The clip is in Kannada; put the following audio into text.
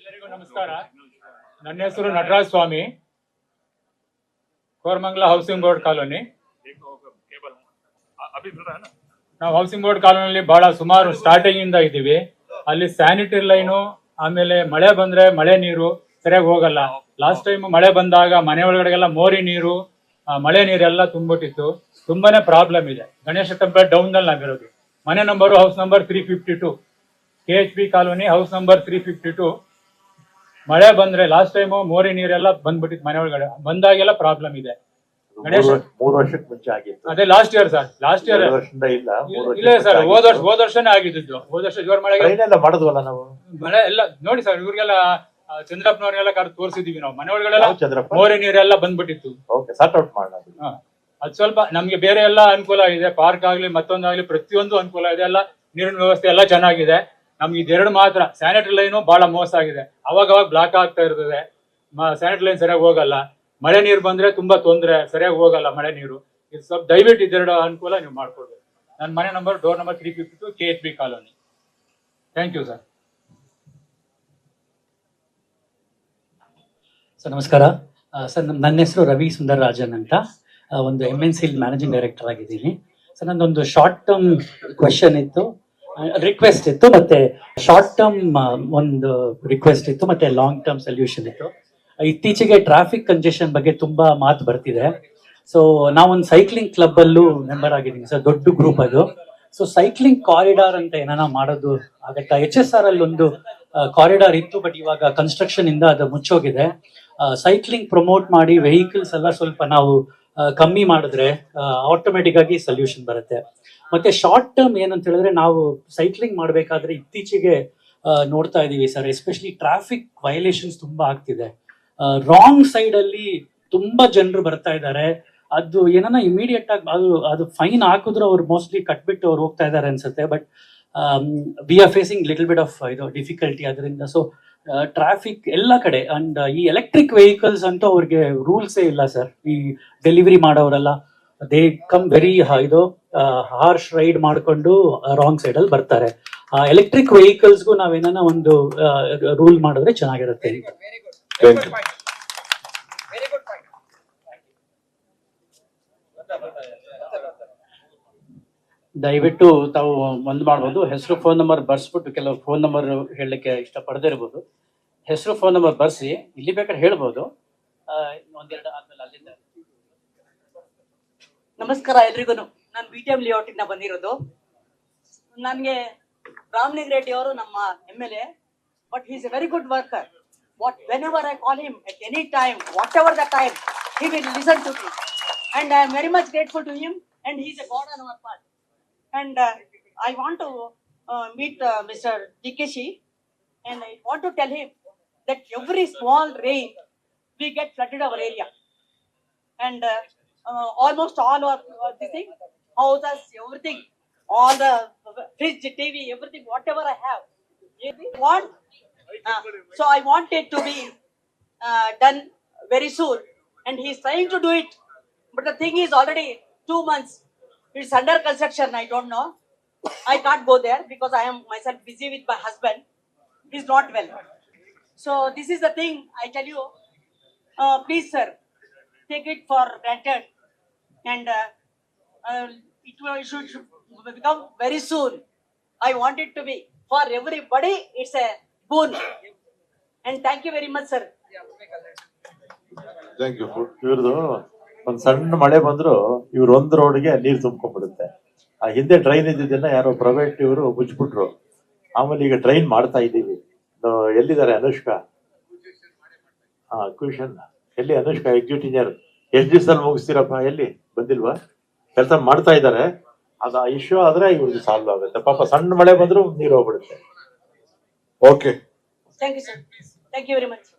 ಎಲ್ಲರಿಗೂ ನಮಸ್ಕಾರ. ನನ್ನ ಹೆಸರು ನಟರಾಜ್ ಸ್ವಾಮಿ, ಕೋರಮಂಗಲ ಹೌಸಿಂಗ್ ಬೋರ್ಡ್ ಕಾಲೋನಿ. ನಾವು ಹೌಸಿಂಗ್ ಬೋರ್ಡ್ ಕಾಲೋನಿಯಲ್ಲಿ ಬಹಳ ಸುಮಾರು ಸ್ಟಾರ್ಟಿಂಗ್ ಇಂದ ಇದ್ದೀವಿ. ಅಲ್ಲಿ ಸ್ಯಾನಿಟರಿ ಲೈನು, ಆಮೇಲೆ ಮಳೆ ಬಂದ್ರೆ ಮಳೆ ನೀರು ಸರಿಯಾಗಿ ಹೋಗಲ್ಲ. ಲಾಸ್ಟ್ ಟೈಮ್ ಮಳೆ ಬಂದಾಗ ಮನೆ ಒಳಗಡೆಗೆಲ್ಲ ಮೋರಿ ನೀರು, ಮಳೆ ನೀರೆಲ್ಲ ತುಂಬಿಟ್ಟಿತ್ತು. ತುಂಬಾನೇ ಪ್ರಾಬ್ಲಮ್ ಇದೆ. ಗಣೇಶ ಟೆಂಪಲ್ ಡೌನ್ ನಲ್ಲಿ ನಾವಿರೋದು. ಮನೆ number house number 352, KHP colony, house number 352. ಮಳೆ ಬಂದ್ರೆ ಲಾಸ್ಟ್ ಟೈಮ್ ಮೋರಿ ನೀರೆಲ್ಲ ಬಂದ್ಬಿಟ್ಟಿತ್ತು ಮನೆ ಒಳಗಡೆ. ಬಂದಾಗೆಲ್ಲ ಪ್ರಾಬ್ಲಮ್ ಇದೆ. ಗಣೇಶ 3 ವರ್ಷಕ್ಕೆ ಮುಂಚೆ ಆಗಿತ್ತು. ಅದೇ last year sir, last year ಇಲ್ಲ ಸರ್, ಹೋದ ವರ್ಷನೇ ಆಗಿದ್ದು. ಹೋದ ವರ್ಷ ಜೋರ್ ಮಳೆಗೆ ಮಾಡಿದ್ವಲ್ಲ ನಾವು. ಮಳೆ ಎಲ್ಲ ನೋಡಿ ಸರ್, ಇವ್ರಿಗೆಲ್ಲ ಚಂದ್ರಪ್ಪನವ್ರಿಗೆಲ್ಲ ಕರೆದು ತೋರಿಸಿದೀವಿ ನಾವು. ಮನೆ ಒಳಗಡೆ ಮೋರಿ ನೀರೆಲ್ಲ ಬಂದ್ಬಿಟ್ಟಿತ್ತು. ಸಾರ್ಟ್ ಔಟ್ ಮಾಡೋಣ. ಅದು ಸ್ವಲ್ಪ ನಮ್ಗೆ ಬೇರೆ ಎಲ್ಲ ಅನುಕೂಲ ಇದೆ. ಪಾರ್ಕ್ ಆಗ್ಲಿ ಮತ್ತೊಂದಾಗ್ಲಿ ಪ್ರತಿಯೊಂದು ಅನುಕೂಲ ಇದೆ. ಎಲ್ಲ ನೀರಿನ ವ್ಯವಸ್ಥೆ ಎಲ್ಲ ಚೆನ್ನಾಗಿದೆ. ನಮ್ಗೆ ಇದೆರಡು ಮಾತ್ರ ಸ್ಯಾನಿಟರಿ ಲೈನು ಬಹಳ ಮೋಸ ಆಗಿದೆ. ಅವಾಗ ಬ್ಲಾಕ್ ಆಗ್ತಾ ಇರ್ತದೆ. ಸ್ಯಾನಿಟರಿ ಲೈನ್ ಸರಿಯಾಗಿ ಹೋಗಲ್ಲ. ಮಳೆ ನೀರು ಬಂದ್ರೆ ತುಂಬಾ ತೊಂದರೆ, ಸರಿಯಾಗಿ ಹೋಗಲ್ಲ ಮಳೆ ನೀರು. ಇದು ಸ್ವಲ್ಪ ದಯವಿಟ್ಟು ಇದೆರಡು ಅನುಕೂಲ ನೀವು ಮಾಡ್ಕೊಡ್ಬೇಕು. ನನ್ನ ಮನೆ number door number 352, KHP colony. Thank you sir. Sir ನಮಸ್ಕಾರ. ಸರ್ ನನ್ನ ಹೆಸರು ರವಿ ಸುಂದರ್ ರಾಜನ್ ಅಂತ, ಒಂದು MNC ಮ್ಯಾನೇಜಿಂಗ್ ಡೈರೆಕ್ಟರ್ ಆಗಿದ್ದೀನಿ. ಸರ್ ನಂದೊಂದು ಶಾರ್ಟ್ ಟರ್ಮ್ ಕ್ವೆಶನ್ ಇತ್ತು, ರಿಕ್ವೆಸ್ಟ್ ಇತ್ತು, ಮತ್ತೆ ಶಾರ್ಟ್ ಟರ್ಮ್ ಒಂದು ರಿಕ್ವೆಸ್ಟ್ ಇತ್ತು, ಮತ್ತೆ ಲಾಂಗ್ ಟರ್ಮ್ ಸೊಲ್ಯೂಷನ್ ಇತ್ತು. ಇತ್ತೀಚೆಗೆ ಟ್ರಾಫಿಕ್ ಕಂಜೆಷನ್ ಬಗ್ಗೆ ತುಂಬಾ ಮಾತು ಬರ್ತಿದೆ. ಸೊ ನಾವೊಂದು ಸೈಕ್ಲಿಂಗ್ ಕ್ಲಬ್ ಅಲ್ಲೂ ಮೆಂಬರ್ ಆಗಿದ್ದೀನಿ ಸರ್, ದೊಡ್ಡ ಗ್ರೂಪ್ ಅದು. ಸೊ ಸೈಕ್ಲಿಂಗ್ ಕಾರಿಡಾರ್ ಅಂತ ಏನಾನ ಮಾಡೋದು ಆಗತ್ತಾ? HSR ಅಲ್ಲಿ ಒಂದು ಕಾರಿಡಾರ್ ಇತ್ತು, ಬಟ್ ಇವಾಗ ಕನ್ಸ್ಟ್ರಕ್ಷನ್ ಇಂದ ಅದು ಮುಚ್ಚೋಗಿದೆ. ಸೈಕ್ಲಿಂಗ್ ಪ್ರಮೋಟ್ ಮಾಡಿ ವೆಹಿಕಲ್ಸ್ ಎಲ್ಲ ಸ್ವಲ್ಪ ನಾವು ಕಮ್ಮಿ ಮಾಡಿದ್ರೆ ಆಟೋಮೆಟಿಕ್ ಆಗಿ ಸೊಲ್ಯೂಷನ್ ಬರುತ್ತೆ. ಮತ್ತೆ ಶಾರ್ಟ್ ಟರ್ಮ್ ಏನಂತ ಹೇಳಿದ್ರೆ, ನಾವು ಸೈಕ್ಲಿಂಗ್ ಮಾಡ್ಬೇಕಾದ್ರೆ ಇತ್ತೀಚೆಗೆ ನೋಡ್ತಾ ಇದೀವಿ ಸರ್, ಎಸ್ಪೆಷಲಿ ಟ್ರಾಫಿಕ್ ವೈಲೇಷನ್ಸ್ ತುಂಬಾ ಆಗ್ತಿದೆ. ರಾಂಗ್ ಸೈಡ್ ಅಲ್ಲಿ ತುಂಬಾ ಜನರು ಬರ್ತಾ ಇದ್ದಾರೆ. ಅದು ಏನಾನ ಇಮಿಡಿಯೇಟ್ ಆಗಿ ಅದು ಫೈನ್ ಹಾಕಿದ್ರು ಅವ್ರು ಮೋಸ್ಟ್ಲಿ ಕಟ್ಬಿಟ್ಟು ಅವ್ರು ಹೋಗ್ತಾ ಇದ್ದಾರೆ ಅನ್ಸುತ್ತೆ. But we are facing little bit of ಇದು ಡಿಫಿಕಲ್ಟಿ ಅದರಿಂದ. ಸೊ ಟ್ರಾಫಿಕ್ ಎಲ್ಲ ಕಡೆ, ಅಂಡ್ ಈ ಎಲೆಕ್ಟ್ರಿಕ್ ವೆಹಿಕಲ್ಸ್ ಅಂತೂ ಅವ್ರಿಗೆ ರೂಲ್ಸೇ ಇಲ್ಲ ಸರ್. ಈ ಡೆಲಿವರಿ ಮಾಡೋರೆಲ್ಲ ದೇ ಕಮ್ ವೆರಿ ಇದು ಹಾರ್ಶ್ ರೈಡ್ ಮಾಡ್ಕೊಂಡು ರಾಂಗ್ ಸೈಡ್ ಅಲ್ಲಿ ಬರ್ತಾರೆ. ಎಲೆಕ್ಟ್ರಿಕ್ ವೆಹಿಕಲ್ಸ್ಗೂ ನಾವೇನ ಒಂದು ರೂಲ್ ಮಾಡಿದ್ರೆ ಚೆನ್ನಾಗಿರುತ್ತೆ. ದಯವಿಟ್ಟು ತಾವು ಒಂದು ಮಾಡ್ಬೋದು, ಹೆಸರು ಫೋನ್ ನಂಬರ್ ಬರ್ಸ್ಬಿಟ್ಟು, ಕೆಲವು ಫೋನ್ ನಂಬರ್ ಹೇಳಲಿಕ್ಕೆ ಇಷ್ಟಪಡದೇ ಇರ್ಬೋದು, ಹೆಸರು ಫೋನ್ ನಂಬರ್ ಬರ್ಸಿ, ಇಲ್ಲಿ ಬೇಕಾದ್ರೆ ಹೇಳ್ಬೋದು. ಒಂದೆರಡು ಆದ್ಮೇಲೆ ಅಲ್ಲಿಂದ. ನಮಸ್ಕಾರ ಎಲ್ರಿಗೂ. ನಾನು BTM ಲೇಔಟ್ ಇಂದ ಬಂದಿರೋದು. ನನಗೆ ರಾಮಲಿಂಗ ರೆಡ್ಡಿ ಅವರು ನಮ್ಮ MLA, but he is A very good worker. whenever I call him at any time, whatever the time, he will listen to me, and I am very much grateful to him, and he is a god on our part. And I want to meet Mr. DKC, and I want to tell him that every small rain we get flooded our area, and almost all our this thing, houses, everything, all the fridge, TV, everything, whatever I have, want. So I want it to be done very soon, and he is trying to do it. But the thing is already 2 months. It's under construction. I don't know. I can't go there because I am myself busy with my husband. He's not well. So this is the thing I tell you. Please, sir, take it for granted, and it should become very soon. I want it to be for everybody. It's a boon. And thank you very much, sir. Thank you. ಇವ್ರದ್ದು ಒಂದ್ ಸಣ್ಣ ಮಳೆ ಬಂದ್ರು ಇವ್ರ ಒಂದ್ ರೋಡ್ಗೆ ನೀರ್ ತುಂಬ್ಕೊಂಡ್ಬಿಡುತ್ತೆ. ಆ ಹಿಂದೆ ಡ್ರೈನ್ ಇದ್ದಿದ್ದನ್ನ ಯಾರೋ ಪ್ರೈವೇಟ್ ಇವರು ಮುಚ್ಚಿಬಿಟ್ರು. ಆಮೇಲೆ ಈಗ ಡ್ರೈನ್ ಮಾಡ್ತಾ ಇದ್ದೀವಿ. ಎಲ್ಲಿದ್ದಾರೆ ಅನುಷ್ಕಾ? ಕ್ಯೂಷನ್ ಎಲ್ಲಿ? Anushka executive engineer. ಎಷ್ಟು ದಿವಸದಲ್ಲಿ ಮುಗಿಸ್ತೀರಪ್ಪ? ಎಲ್ಲಿ ಬಂದಿಲ್ವಾ? ಕೆಲಸ ಮಾಡ್ತಾ ಇದ್ದಾರೆ. ಅದು ಇಶ್ಯೂ ಆದ್ರೆ ಇವ್ರಿಗೆ ಸಾಲ್ವ್ ಆಗುತ್ತೆ. ಪಾಪ ಸಣ್ಣ ಮಳೆ ಬಂದ್ರು ನೀರು ಹೋಗ್ಬಿಡುತ್ತೆ. Okay, Thank you, sir. Thank you very much.